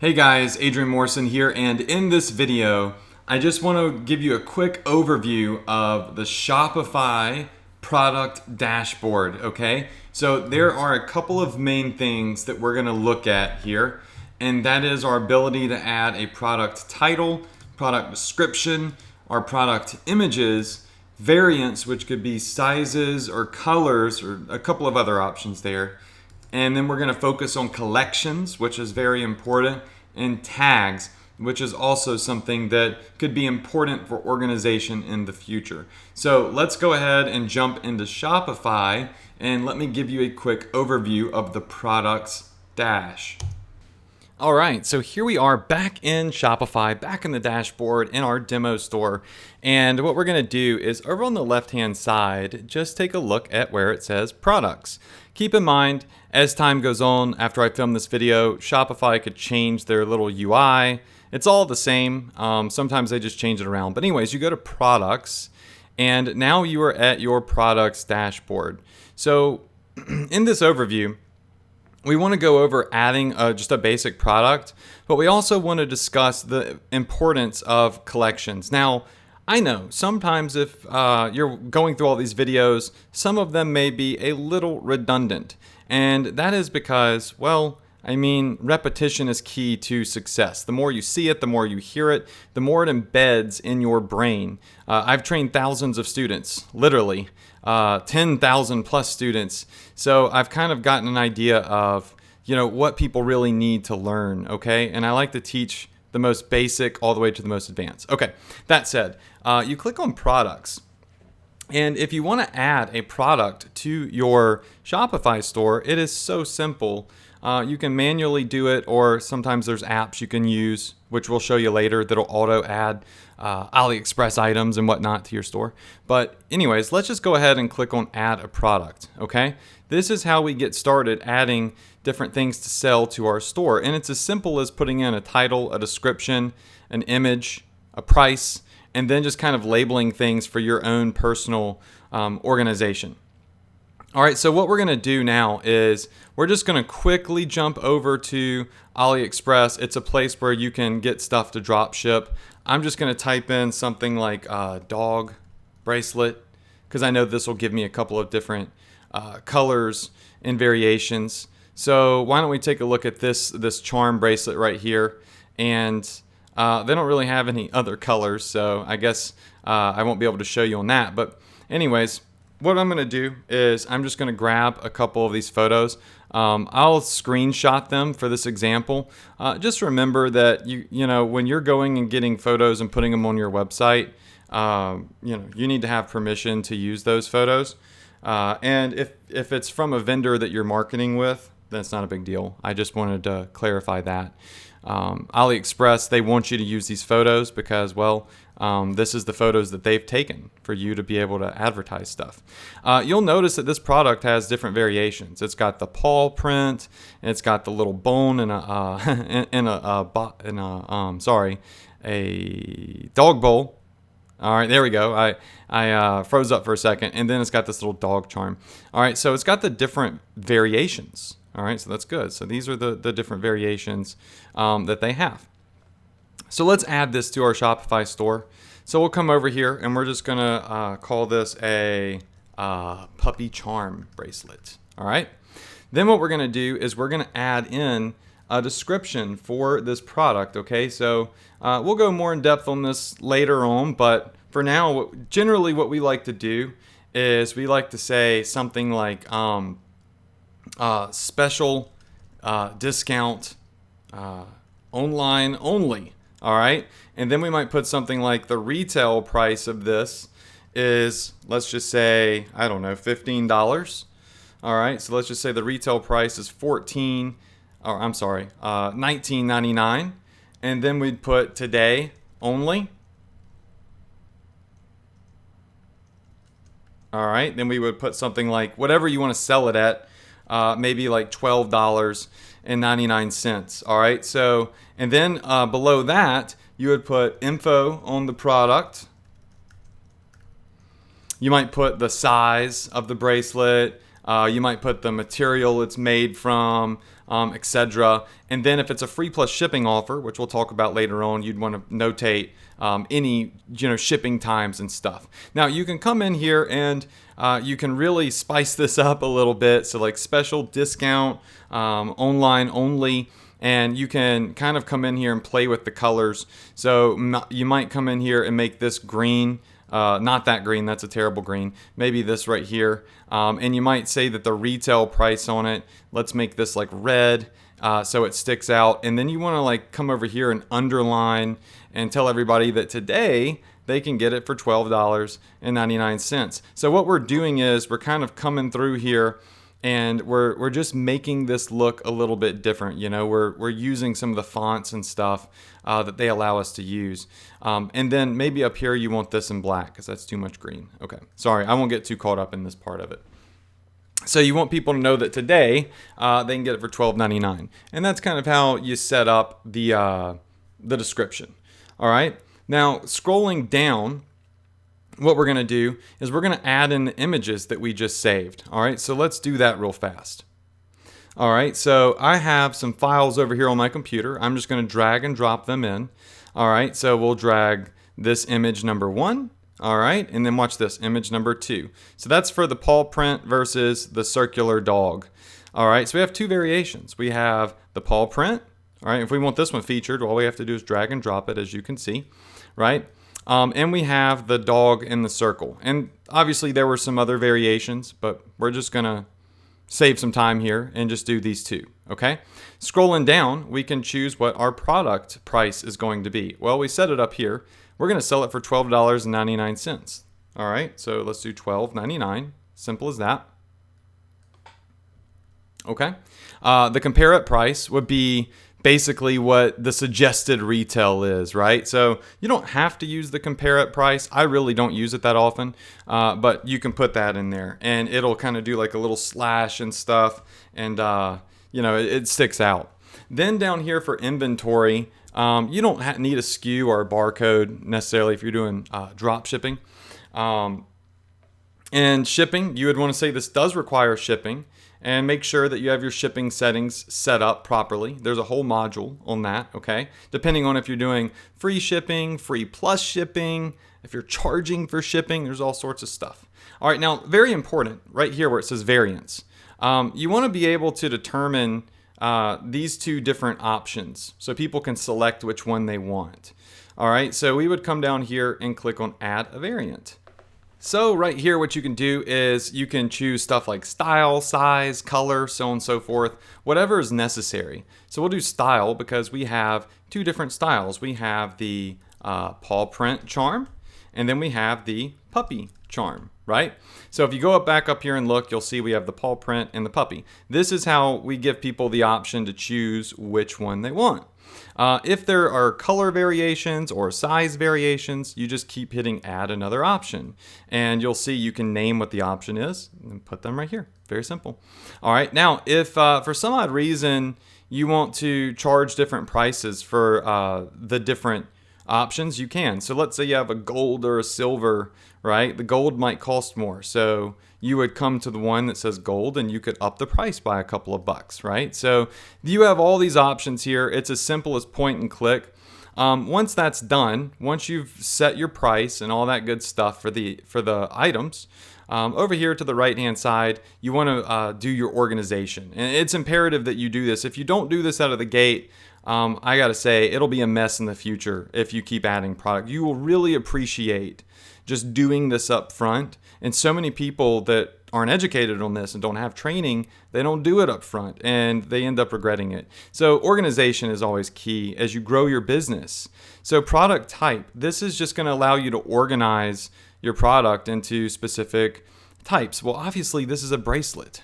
Hey guys, Adrian Morrison here, and in this video, I just want to give you a quick overview of the Shopify product dashboard, okay? So there are a couple of main things that we're going to look at here, and that is our ability to add a product title, product description, our product images, variants, which could be sizes or colors, or a couple of other options there. And then we're going to focus on collections, which is very important, and tags, which is also something that could be important for organization in the future. So let's go ahead and jump into Shopify, and let me give you a quick overview of the products dash. All right, so here we are back in Shopify, back in the dashboard in our demo store. And what we're going to do is over on the left-hand side, just take a look at where it says products. Keep in mind, as time goes on, after I film this video, Shopify could change their little UI. It's all the same. Sometimes they just change it around. But anyways, you go to products, and now you are at your products dashboard. So in this overview, we want to go over adding just a basic product, but we also want to discuss the importance of collections. Now, I know sometimes if you're going through all these videos, some of them may be a little redundant. And that is because, well, I mean, repetition is key to success. The more you see it, the more you hear it, the more it embeds in your brain. I've trained thousands of students, literally 10,000 plus students. So I've kind of gotten an idea of, what people really need to learn, okay? And I like to teach the most basic all the way to the most advanced. Okay, that said, you click on products. And if you want to add a product to your Shopify store, it is so simple. You can manually do it, or sometimes there's apps you can use, which we'll show you later, that'll auto add Aliexpress items and whatnot to your store. But anyways, let's just go ahead and click on add a product, okay? This is how we get started adding different things to sell to our store. And it's as simple as putting in a title, a description, an image, a price, and then just kind of labeling things for your own personal organization. All right, so what we're going to do now is we're just going to quickly jump over to Aliexpress. It's a place where you can get stuff to drop ship. I'm just going to type in something like dog bracelet, because I know this will give me a couple of different colors and variations. So why don't we take a look at this charm bracelet right here. And they don't really have any other colors, so I guess I won't be able to show you on that. But anyways, what I'm going to do is I'm just going to grab a couple of these photos. I'll screenshot them for this example. Just remember that when you're going and getting photos and putting them on your website, you need to have permission to use those photos. And if it's from a vendor that you're marketing with, that's not a big deal. I just wanted to clarify that. Aliexpress, they want you to use these photos because, well, this is the photos that they've taken for you to be able to advertise stuff. You'll notice that this product has different variations. It's got the paw print, and it's got the little bone and a dog bowl. All right, there we go. I froze up for a second, and then it's got this little dog charm. All right, so it's got the different variations. All right, so that's good. So these are the different variations that they have. So let's add this to our Shopify store. So we'll come over here, and we're just going to call this a puppy charm bracelet. All right. Then what we're going to do is we're going to add in a description for this product. Okay, so we'll go more in depth on this later on, but for now, generally what we like to do is we like to say something like special discount online only. All right, and then we might put something like the retail price of this is, let's just say, I don't know, $15. All right, so let's just say the retail price is $19.99, and then we'd put today only. All right, then we would put something like whatever you want to sell it at, maybe like $12.99. All right, so, and then below that, you would put info on the product. You might put the size of the bracelet. You might put the material it's made from. etc. And then if it's a free plus shipping offer, which we'll talk about later on, you'd want to notate any shipping times and stuff. Now you can come in here and you can really spice this up a little bit. So like special discount, online only. And you can kind of come in here and play with the colors. So you might come in here and make this green. Not that green, that's a terrible green. Maybe this right here. And you might say that the retail price on it, let's make this like red so it sticks out. And then you want to like come over here and underline and tell everybody that today they can get it for $12.99. So what we're doing is we're kind of coming through here and we're just making this look a little bit different. We're using some of the fonts and stuff that they allow us to use. And then maybe up here you want this in black because that's too much green. Okay, sorry, I won't get too caught up in this part of it. So you want people to know that today they can get it for $12.99. And that's kind of how you set up the description. All right, now scrolling down, what we're going to do is we're going to add in the images that we just saved. All right, so let's do that real fast. All right, so I have some files over here on my computer. I'm just going to drag and drop them in. All right, so we'll drag this image number 1. All right, and then watch this, image number 2. So that's for the paw print versus the circular dog. All right, so we have 2 variations. We have the paw print. All right, if we want this one featured, all we have to do is drag and drop it, as you can see, right? And we have the dog in the circle. And obviously there were some other variations, but we're just going to save some time here and just do these 2, okay? Scrolling down, we can choose what our product price is going to be. Well, we set it up here. We're going to sell it for $12.99. All right, so let's do $12.99. Simple as that. Okay. The compare it price would be basically what the suggested retail is, right? So you don't have to use the compare it price. I really don't use it that often, but you can put that in there and it'll kind of do like a little slash and stuff, and it sticks out. Then down here for inventory, you don't need a SKU or a barcode necessarily if you're doing drop shipping. And shipping, you would want to say this does require shipping. And make sure that you have your shipping settings set up properly. There's a whole module on that, okay? Depending on if you're doing free shipping, free plus shipping, if you're charging for shipping, there's all sorts of stuff. All right, now, very important, right here where it says variants. You want to be able to determine these 2 different options so people can select which one they want. All right, so we would come down here and click on Add a Variant. So right here, what you can do is you can choose stuff like style, size, color, so on and so forth, whatever is necessary. So we'll do style because we have 2 different styles. We have the paw print charm, and then we have the puppy charm, right? So if you go back up here and look, you'll see we have the paw print and the puppy. This is how we give people the option to choose which one they want. If there are color variations or size variations, you just keep hitting add another option. And you'll see you can name what the option is and put them right here. Very simple. All right, now if for some odd reason you want to charge different prices for the different options, you can. So let's say you have a gold or a silver, right? The gold might cost more. So you would come to the one that says gold and you could up the price by a couple of bucks, right? So you have all these options here. It's as simple as point and click. Once that's done, once you've set your price and all that good stuff for the items, over here to the right hand side, you want to do your organization. And it's imperative that you do this. If you don't do this out of the gate, I gotta say, it'll be a mess in the future if you keep adding product. You will really appreciate just doing this up front. And so many people that aren't educated on this and don't have training, they don't do it up front and they end up regretting it. So organization is always key as you grow your business. So product type, this is just going to allow you to organize your product into specific types. Well, obviously this is a bracelet.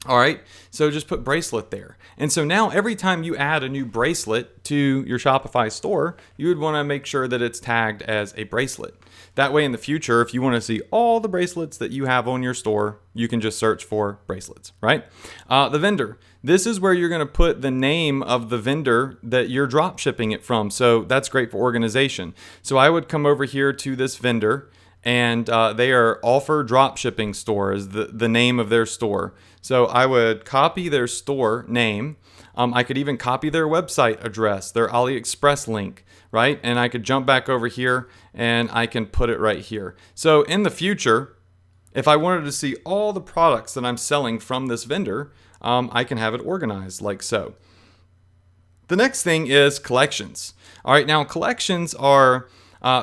All right, so just put bracelet there. And so now every time you add a new bracelet to your Shopify store, you would want to make sure that it's tagged as a bracelet. That way in the future, if you want to see all the bracelets that you have on your store, you can just search for bracelets, right? The vendor. This is where you're going to put the name of the vendor that you're drop shipping it from. So that's great for organization. So I would come over here to this vendor, and they are Offer Drop Shipping Store is the name of their store. So I would copy their store name. I could even copy their website address, their Aliexpress link, right? And I could jump back over here and I can put it right here. So in the future, if I wanted to see all the products that I'm selling from this vendor, I can have it organized like so. The next thing is collections. All right, now collections are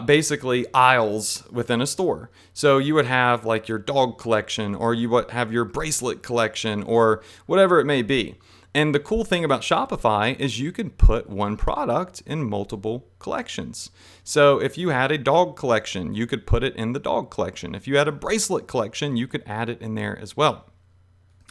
basically aisles within a store. So you would have like your dog collection, or you would have your bracelet collection, or whatever it may be. And the cool thing about Shopify is you can put one product in multiple collections. So if you had a dog collection, you could put it in the dog collection. If you had a bracelet collection, you could add it in there as well.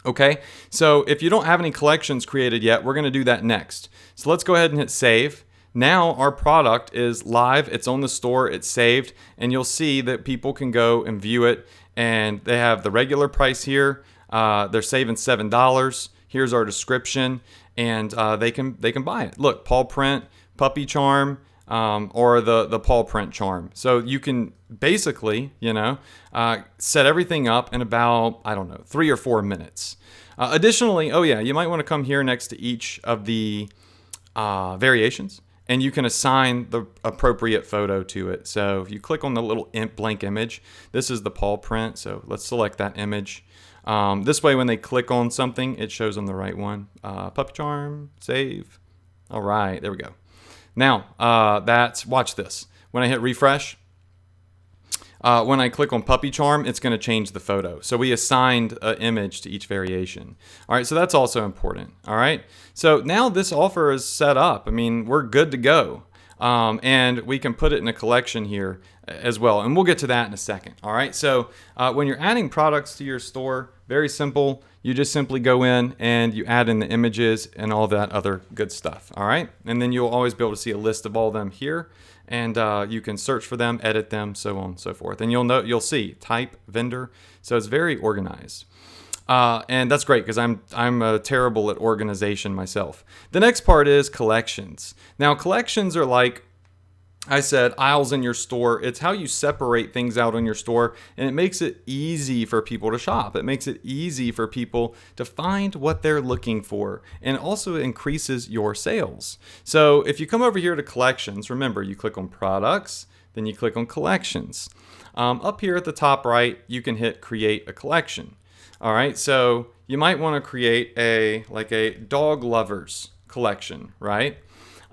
Okay, so if you don't have any collections created yet, we're going to do that next. So let's go ahead and hit save. Now our product is live, it's on the store, it's saved, and you'll see that people can go and view it. And they have the regular price here. They're saving $7. Here's our description, and they can buy it. Look, paw print, puppy charm, or the paw print charm. So you can basically, set everything up in about, 3 or 4 minutes. Additionally, you might want to come here next to each of the variations, and you can assign the appropriate photo to it. So if you click on the little blank image, this is the paw print. So let's select that image. This way, when they click on something, it shows them the right one. Puppy charm, save. All right, there we go. Now, watch this. When I hit refresh, when I click on puppy charm, it's going to change the photo. So we assigned an image to each variation. All right, so that's also important. All right, so now this offer is set up. I mean, we're good to go. And we can put it in a collection here as well. And we'll get to that in a second. All right, so when you're adding products to your store, very simple. You just simply go in and you add in the images and all that other good stuff. All right, and then you'll always be able to see a list of all of them here. And you can search for them, edit them, so on and so forth. And you'll see type, vendor. So it's very organized. And that's great because I'm terrible at organization myself. The next part is collections. Now, collections are like I said, aisles in your store. It's how you separate things out in your store, and it makes it easy for people to shop. It makes it easy for people to find what they're looking for, and also increases your sales. So if you come over here to collections, remember you click on products, then you click on collections. Up here at the top right, you can hit create a collection. All right, so you might want to create a dog lovers collection, right?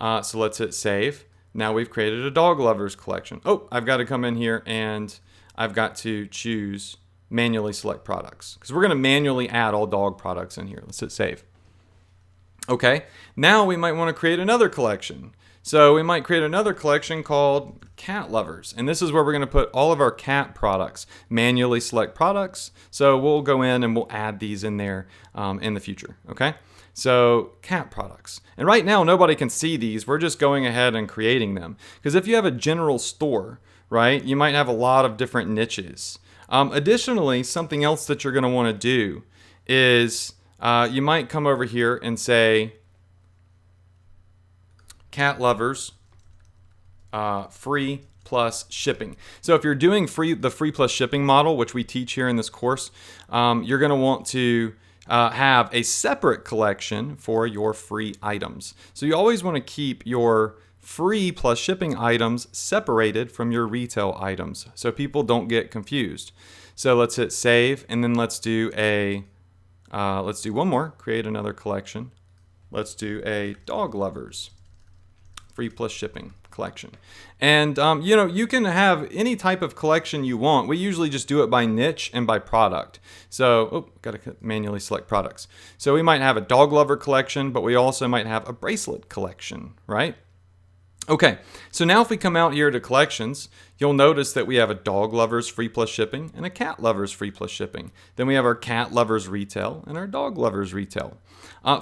So let's hit save. Now we've created a dog lovers collection. Oh, I've got to come in here and I've got to choose manually select products because we're going to manually add all dog products in here. Let's hit save. Okay, now we might want to create another collection. So we might create another collection called cat lovers. And this is where we're going to put all of our cat products, manually select products. So we'll go in and we'll add these in there in the future. Okay. So cat products. And right now, nobody can see these. We're just going ahead and creating them. Because if you have a general store, right, you might have a lot of different niches. Additionally, something else that you're going to want to do is you might come over here and say, cat lovers, free plus shipping. So if you're doing the free plus shipping model, which we teach here in this course, you're going to want to have a separate collection for your free items. So you always want to keep your free plus shipping items separated from your retail items so people don't get confused. So let's hit save, and then let's do one more, create another collection. Let's do a dog lovers free plus shipping collection. And you can have any type of collection you want. We usually just do it by niche and by product. So, got to manually select products. So we might have a dog lover collection, but we also might have a bracelet collection, right? Okay, so now if we come out here to collections, you'll notice that we have a dog lovers free plus shipping and a cat lovers free plus shipping. Then we have our cat lovers retail and our dog lovers retail.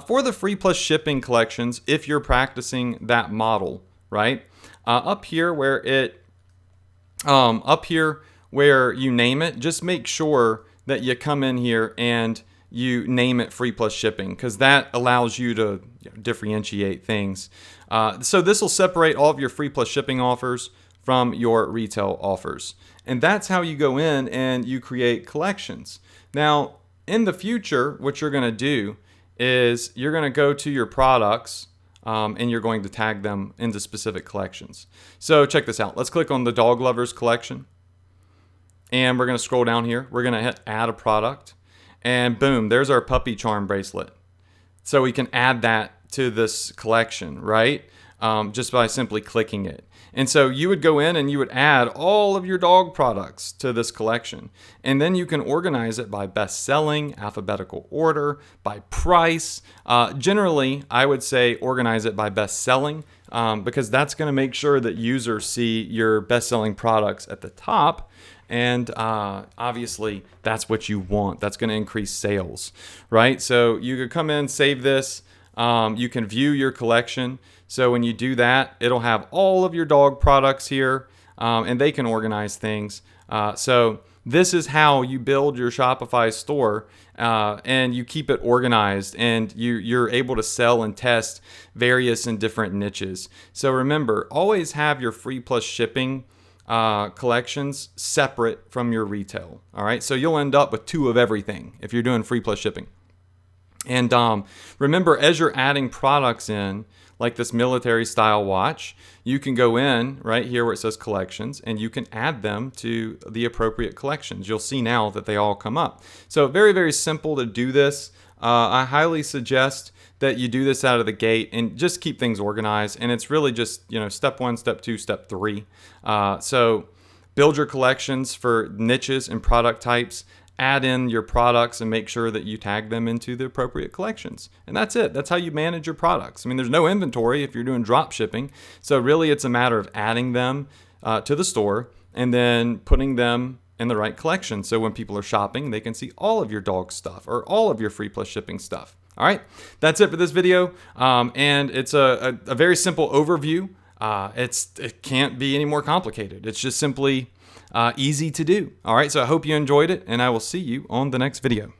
For the free plus shipping collections, if you're practicing that model, right? Up here where you name it, just make sure that you come in here and you name it free plus shipping, because that allows you to differentiate things. So this will separate all of your free plus shipping offers from your retail offers. And that's how you go in and you create collections. Now, in the future, what you're going to do is you're going to go to your products and you're going to tag them into specific collections. So check this out. Let's click on the Dog Lovers collection. And we're going to scroll down here. We're going to hit add a product. And boom, there's our puppy charm bracelet. So we can add that to this collection, right? Just by simply clicking it. And so you would go in and you would add all of your dog products to this collection. And then you can organize it by best selling, alphabetical order, by price. Generally, I would say organize it by best selling because that's going to make sure that users see your best selling products at the top. And obviously, that's what you want. That's going to increase sales, right? So you could come in, save this. You can view your collection. So when you do that, it'll have all of your dog products here, and they can organize things. So this is how you build your Shopify store, and you keep it organized, and you're able to sell and test various and different niches. So remember, always have your free plus shipping collections separate from your retail. All right, so you'll end up with 2 of everything if you're doing free plus shipping. And remember, as you're adding products in, like this military style watch, you can go in right here where it says collections and you can add them to the appropriate collections. You'll see now that they all come up. So very, very simple to do this. I highly suggest that you do this out of the gate and just keep things organized. And it's really just, step 1, step 2, step 3. So build your collections for niches and product types. Add in your products and make sure that you tag them into the appropriate collections. And that's it. That's how you manage your products. I mean, there's no inventory if you're doing drop shipping. So really it's a matter of adding them to the store and then putting them in the right collection. So when people are shopping, they can see all of your dog stuff or all of your free plus shipping stuff. All right, that's it for this video. And it's a very simple overview. It can't be any more complicated. It's just simply easy to do. All right, so I hope you enjoyed it, and I will see you on the next video.